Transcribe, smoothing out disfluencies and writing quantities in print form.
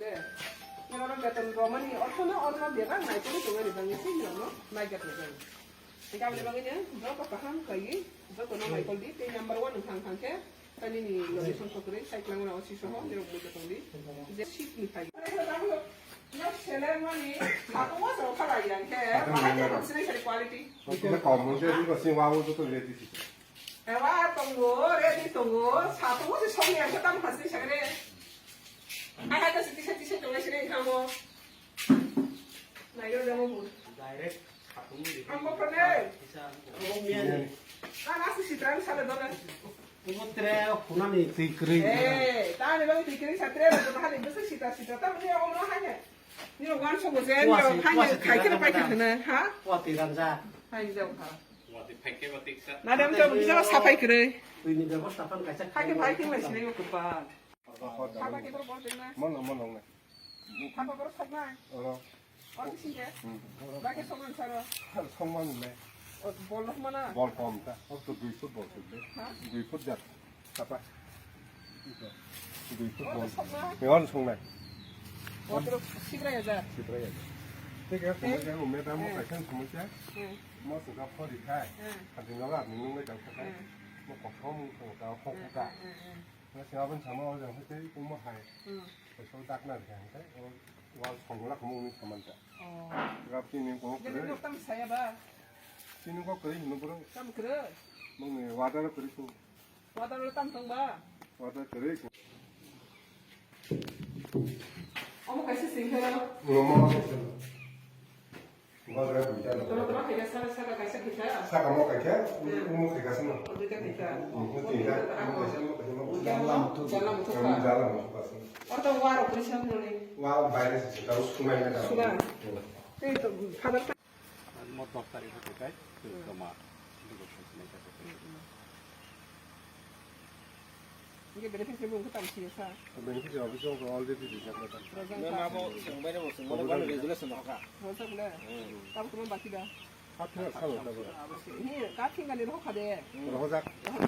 deh. Yang orang beton Roma nih, orang dia kan naik itu cuma dibangin sih, no, naik gitu kan. Jika dibanginnya, berapa paham kayak, berapa nama ikut di, number one tentang ke, tadi nih location fotonya, saya bilang orang sih soal, dia mau betul di, dia sih nih kayak. Yang selama nih, aku mau soal apa lagi kan, kayak, makanya maksudnya cari quality. Kita kamu jadi kok sih wow itu tuh lihat di situ. Ready tunggu, satu mau sih soalnya kita mau pasti cari. Ada sisi tulis ini kamu. Nah, itu udah mau. Direct patungan di. Kamu pernah? Bisa ngomongnya. Nah, nasi sitran sana dong. Ini tere kuna nih tikri. Tahan dong tikri satria itu hal itu sita tapi dia orang hanya. Ini orang semua saya hanya kayak kena, ha? Wah tiranza. Hanya jauh ha. Wati pakai wati sak. Nah, dia macam bisa sampai kere. Ini dia bos tapan kaca. Pakai masih nih kepan. Apa kita boleh dengar? Mana nih? Apa baru sama? 어디 신게? 나게 소문 사러. 성만 네. 볼로 mana? 볼 폼다. 또 2풋 볼 텐데. 2풋 잡. 잡아. 이거. 2풋 볼. 이건 성네. 어디로 시그라야자. 시드라야. 내가 그냥 오메다 뭐 같은 소문자. 뭐 수가 퍼리 카. 같은 거가 누군가 잡고 카. 뭐 거품 거가 호구가. 그래서 저번 잠을 어제 할때 뭐 하이. 그래서 딱 나한테. 와 성고라 그모는 가만다. 그러니까 피는 거 그래. 근데 좀 사야 봐. 피는 거 그래 있는 거랑 좀 그래. 뭐네 와다를 그리고 와다로 땀통 봐. 와다 그래. 어머 같이 생겨요. 엄마 누가 그래 보이잖아. 들어 내가 사가 같이 기타. 사가 뭐 갈게? 우모 가서 뭐. 어디가 기타. 잘라 못 봤어. 어떤 와로 그러셨노니. 와 바이러스 진짜 수많이 나와. 수가. 그 바다 Mau daftar itu terkait ke rumah 이게 베네핏을 보고 그다음 시에서. 베네핏이 어디서 얼레디 시작했다. 그래서 그래. 땀 그만 바뀌다. 하트가 사놓다 그래. 같은 거 내가 혹하대. 그럼 호작.